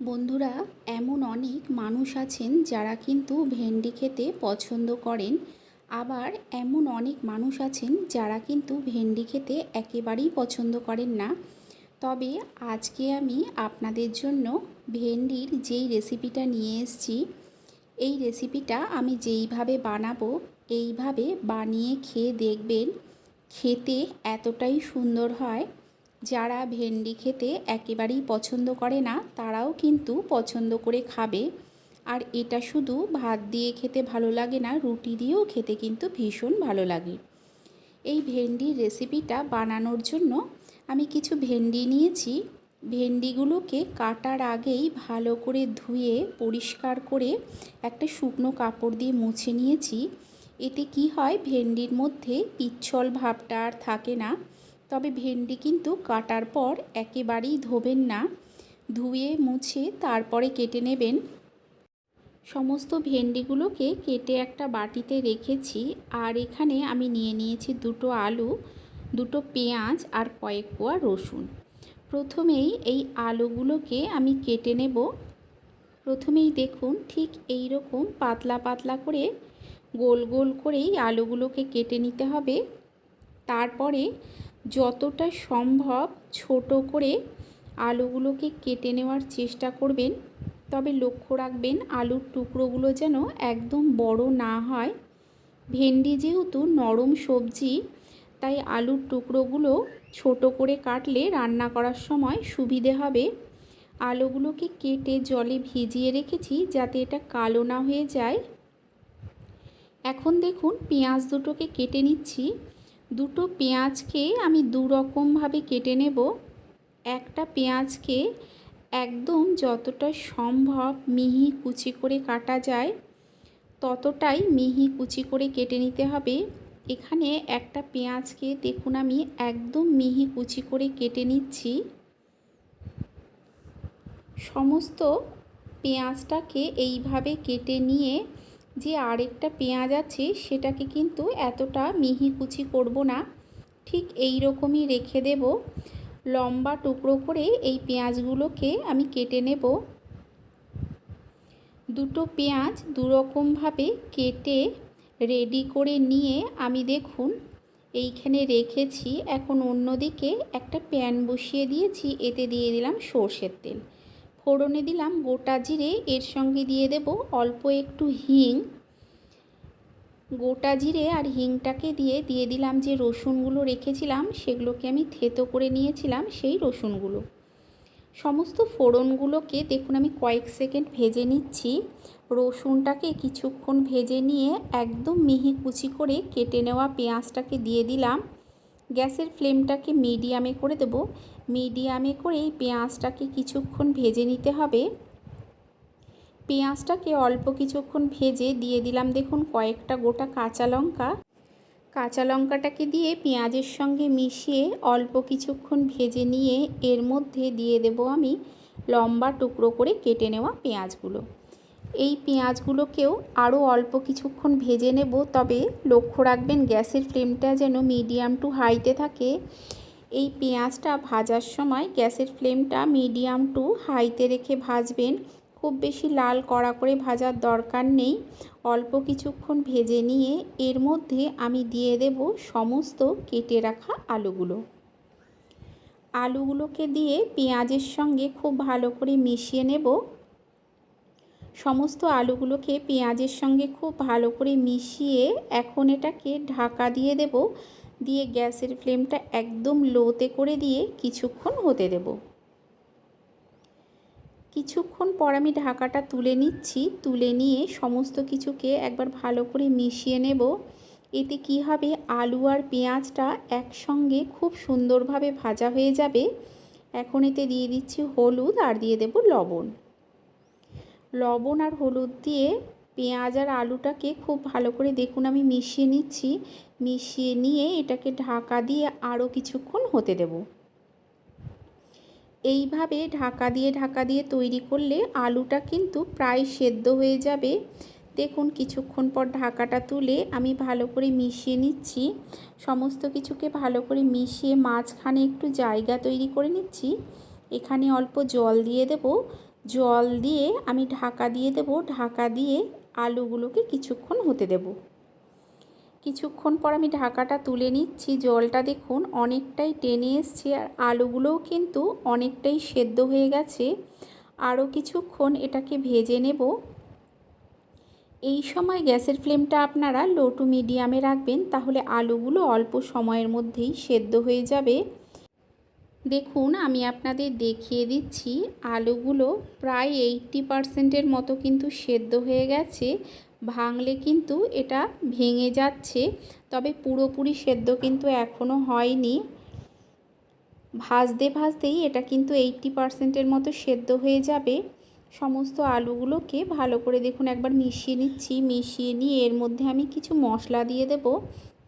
বন্ধুরা, এমন অনেক মানুষ আছেন যারা কিন্তু ভেন্ডি খেতে পছন্দ করেন। আবার এমন অনেক মানুষ আছেন যারা কিন্তু ভেন্ডি খেতে একেবারেই পছন্দ করেন না। তবে আজকে আমি আপনাদের জন্য ভেন্ডির যেই রেসিপিটা নিয়ে এসেছি, এই রেসিপিটা আমি যেইভাবে বানাবো এইভাবে বানিয়ে খেয়ে দেখবেন। খেতে এতটাই সুন্দর হয়, যারা ভেন্ডি খেতে একেবারেই পছন্দ করে না তারাও কিন্তু পছন্দ করে খাবে। আর এটা শুধু ভাত দিয়ে খেতে ভালো লাগে না, রুটি দিয়েও খেতে কিন্তু ভীষণ ভালো লাগে। এই ভেন্ডির রেসিপিটা বানানোর জন্য আমি কিছু ভেন্ডি নিয়েছি। ভেন্ডিগুলোকে কাটার আগেই ভালো করে ধুয়ে পরিষ্কার করে একটা শুকনো কাপড় দিয়ে মুছে নিয়েছি। এতে কি হয়, ভেন্ডির মধ্যে পিচ্ছল ভাবটা আর থাকে না। তবে ভেন্ডি কিন্তু কাটার পর একেবারেই ধোবেন না, ধুয়ে মুছে তারপরে কেটে নেবেন। সমস্ত ভেন্ডিগুলোকে কেটে একটা বাটিতে রেখেছি। আর এখানে আমি নিয়ে নিয়েছি দুটো আলু, দুটো পেঁয়াজ আর কয়েক কোয়া রসুন। প্রথমেই এই আলুগুলোকে আমি কেটে নেব। প্রথমেই দেখুন ঠিক এই রকম পাতলা পাতলা করে গোল গোল করেই আলুগুলোকে কেটে নিতে হবে। তারপরে যতটা সম্ভব ছোট করে আলুগুলোকে কেটে নেওয়ার চেষ্টা করবেন। তবে লক্ষ্য রাখবেন আলুর টুকরোগুলো যেন একদম বড় না হয়। ভেন্ডি যেহেতু নরম সবজি, তাই আলুর টুকরোগুলো ছোট করে কাটলে রান্না করার সময় সুবিধে হবে। আলুগুলোকে কেটে জলে ভিজিয়ে রেখেছি যাতে এটা কালো না হয়ে যায়। এখন দেখুন পেঁয়াজ দুটোকে কেটে নিচ্ছি। দুটো পেঁয়াজকে আমি দু রকমভাবে কেটে নেব। একটা পেঁয়াজকে একদম যতটা সম্ভব মিহি কুচি করে কাটা যায় ততটাই মিহি কুচি করে কেটে নিতে হবে। এখানে একটা পেঁয়াজকে দেখুন আমি একদম মিহি কুচি করে কেটে নিচ্ছি। সমস্ত পেঁয়াজটাকে এইভাবে কেটে নিয়ে যে আরেকটা পেঁয়াজ আছে সেটাকে কিন্তু এতটা মিহি কুচি করব না, ঠিক এই রকমই রেখে দেব। লম্বা টুকরো করে এই পেঁয়াজগুলোকে আমি কেটে নেব। দুটো পেঁয়াজ দুরকমভাবে কেটে রেডি করে নিয়ে আমি দেখুন এইখানে রেখেছি। এখন অন্যদিকে একটা প্যান বসিয়ে দিয়েছি, এতে দিয়ে দিলাম সর্ষের তেল। ফোড়নে দিলাম গোটা জিরে, এর সঙ্গে দিয়ে দেব অল্প একটু হিং। গোটা জিরে আর হিংটাকে দিয়ে দিলাম যে রসুনগুলো রেখেছিলাম, সেগুলোকে আমি থেতো করে নিয়েছিলাম সেই রসুনগুলো। সমস্ত ফোড়নগুলোকে দেখুন আমি কয়েক সেকেন্ড ভেজে নিচ্ছি। রসুনটাকে কিছুক্ষণ ভেজে নিয়ে একদম মিহি কুচি করে কেটে নেওয়া পেঁয়াজটাকে দিয়ে দিলাম। গ্যাসের ফ্লেমটাকে মিডিয়ামে করে দেব। মিডিয়ামে করে এই পেঁয়াজটাকে কিছুক্ষণ ভেজে নিতে হবে। পেঁয়াজটাকে অল্প কিছুক্ষণ ভেজে দিয়ে দিলাম দেখুন কয়েকটা গোটা কাঁচা লঙ্কা। কাঁচা লঙ্কাটাকে দিয়ে পেঁয়াজের সঙ্গে মিশিয়ে অল্প কিছুক্ষণ ভেজে নিয়ে এর মধ্যে দিয়ে দেব আমি লম্বা টুকরো করে কেটে নেওয়া পেঁয়াজগুলো। এই পেঁয়াজগুলোকেও আরও অল্প কিছুক্ষণ ভেজে নেব। তবে লক্ষ্য রাখবেন গ্যাসের ফ্লেমটা যেন মিডিয়াম টু হাইতে থাকে। এই পেঁয়াজটা ভাজার সময় গ্যাসের ফ্লেমটা মিডিয়াম টু হাইতে রেখে ভাজবেন। খুব বেশি লাল কড়া করে ভাজার দরকার নেই। অল্প কিছুক্ষণ ভেজে নিয়ে এর মধ্যে আমি দিয়ে দেব সমস্ত কেটে রাখা আলুগুলো। আলুগুলোকে দিয়ে পেঁয়াজের সঙ্গে খুব ভালো করে মিশিয়ে নেব। সমস্ত আলুগুলোকে পেঁয়াজের সঙ্গে খুব ভালো করে মিশিয়ে এখন এটাকে ঢাকা দিয়ে দেব। দিয়ে গ্যাসের ফ্লেমটা একদম লোতে করে দিয়ে কিছুক্ষণ হতে দেব। কিছুক্ষণ পর আমি ঢাকাটা তুলে নিচ্ছি। তুলে নিয়ে সমস্ত কিছুকে একবার ভালো করে মিশিয়ে নেব। এতে কি হবে, আলু আর পেঁয়াজটা একসঙ্গে খুব সুন্দরভাবে ভাজা হয়ে যাবে। এখন এতে দিয়ে দিচ্ছি হলুদ আর দিয়ে দেব লবণ। লবণ আর হলুদ দিয়ে পেঁয়াজ আর আলুটাকে খুব ভালো করে দেখুন আমি মিশিয়ে নিচ্ছি। মিশিয়ে নিয়ে এটাকে ঢাকা দিয়ে আরও কিছুক্ষণ হতে দেব। এইভাবে ঢাকা দিয়ে তৈরি করলে আলুটা কিন্তু প্রায় সেদ্ধ হয়ে যাবে। দেখুন কিছুক্ষণ পর ঢাকাটা তুলে আমি ভালো করে মিশিয়ে নিচ্ছি। সমস্ত কিছুকে ভালো করে মিশিয়ে মাঝখানে একটু জায়গা তৈরি করে নিচ্ছি। এখানে অল্প জল দিয়ে দেব। জল দিয়ে আমি ঢাকা দিয়ে দেব। ঢাকা দিয়ে আলুগুলোকে কিছুক্ষণ হতে দেব। কিছুক্ষণ পর আমি ঢাকাটা তুলে নিচ্ছি। জলটা দেখুন অনেকটাই টেনে এসছে আর আলুগুলোও কিন্তু অনেকটাই সেদ্ধ হয়ে গেছে। আরও কিছুক্ষণ এটাকে ভেজে নেব। এই সময় গ্যাসের ফ্লেমটা আপনারা লো টু মিডিয়ামে রাখবেন, তাহলে আলুগুলো অল্প সময়ের মধ্যেই সেদ্ধ হয়ে যাবে। দেখুন আমি আপনাদের দেখিয়ে দিচ্ছি, আলুগুলো প্রায় 80% মতো কিন্তু সেদ্ধ হয়ে গেছে। ভাঙলে কিন্তু এটা ভেঙে যাচ্ছে, তবে পুরোপুরি সেদ্ধ কিন্তু এখনও হয়নি। ভাজতে ভাজতেই এটা কিন্তু 80%-এর মতো সেদ্ধ হয়ে যাবে। সমস্ত আলুগুলোকে ভালো করে দেখুন একবার মিশিয়ে নিচ্ছি। মিশিয়ে নিয়ে এর মধ্যে আমি কিছু মশলা দিয়ে দেব।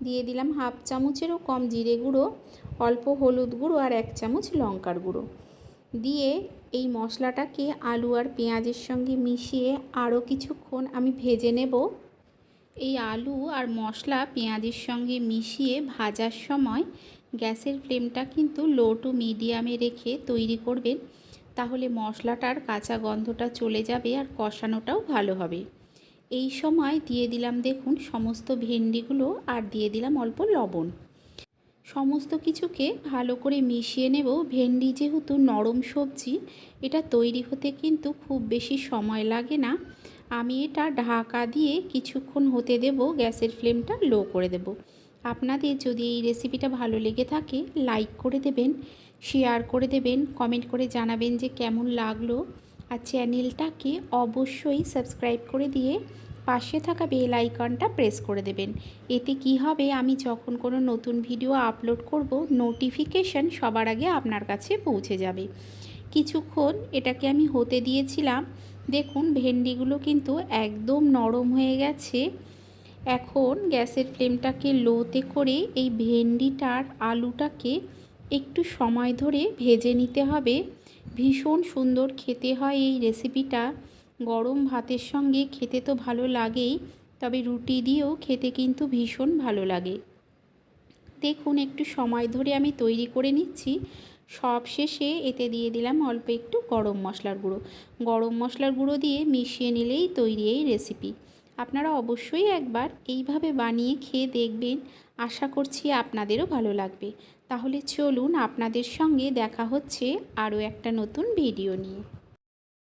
দিয়ে দিলাম 1/2 চামচেরও কম জিরে গুঁড়ো, অল্প হলুদ গুঁড়ো আর 1 চামচ লঙ্কার গুঁড়ো দিয়ে এই মশলাটাকে আলু আর পেঁয়াজের সঙ্গে মিশিয়ে আরও কিছুক্ষণ আমি ভেজে নেব। এই আলু আর মশলা পেঁয়াজের সঙ্গে মিশিয়ে ভাজার সময় গ্যাসের ফ্লেমটা কিন্তু লো টু মিডিয়ামে রেখে তৈরি করবেন, তাহলে মশলাটার কাঁচা গন্ধটা চলে যাবে আর কষানোটাও ভালো হবে। এই সময় দিয়ে দিলাম দেখুন সমস্ত ভেন্ডিগুলো আর দিয়ে দিলাম অল্প লবণ। সমস্ত কিছুকে ভালো করে মিশিয়ে নেব। ভেন্ডি যেহেতু নরম সবজি, এটা তৈরি হতে কিন্তু খুব বেশি সময় লাগে না। আমি এটা ঢাকা দিয়ে কিছুক্ষণ হতে দেব। গ্যাসের ফ্লেমটা লো করে দেব। আপনাদের যদি এই রেসিপিটা ভালো লেগে থাকে লাইক করে দেবেন, শেয়ার করে দেবেন, কমেন্ট করে জানাবেন যে কেমন লাগলো। আর চ্যানেলটাকে অবশ্যই সাবস্ক্রাইব করে দিয়ে পাশে থাকা বেল আইকনটা প্রেস করে দেবেন। এতে কি হবে, আমি যখন কোনো নতুন ভিডিও আপলোড করব নোটিফিকেশান সবার আগে আপনার কাছে পৌঁছে যাবে। কিছুক্ষণ এটাকে আমি হতে দিয়েছিলাম। দেখুন ভেন্ডিগুলো কিন্তু একদম নরম হয়ে গেছে। এখন গ্যাসের ফ্লেমটাকে লোতে করে এই ভেন্ডিটার আলুটাকে একটু সময় ধরে ভেজে নিতে হবে। ভীষণ সুন্দর খেতে হয় এই রেসিপিটা। গরম ভাতের সঙ্গে খেতে তো ভালো লাগেই, তবে রুটি দিয়েও খেতে কিন্তু ভীষণ ভালো লাগে। দেখুন একটু সময় ধরে আমি তৈরি করে নিচ্ছি। সব শেষে এতে দিয়ে দিলাম অল্প একটু গরম মশলার গুঁড়ো। গরম মশলার গুঁড়ো দিয়ে মিশিয়ে নিলেই তৈরি এই রেসিপি। আপনারা অবশ্যই একবার এইভাবে বানিয়ে খেয়ে দেখবেন। আশা করছি আপনাদেরও ভালো লাগবে। তাহলে চলুন আপনাদের সঙ্গে দেখা হচ্ছে আরও একটা নতুন ভিডিও নিয়ে।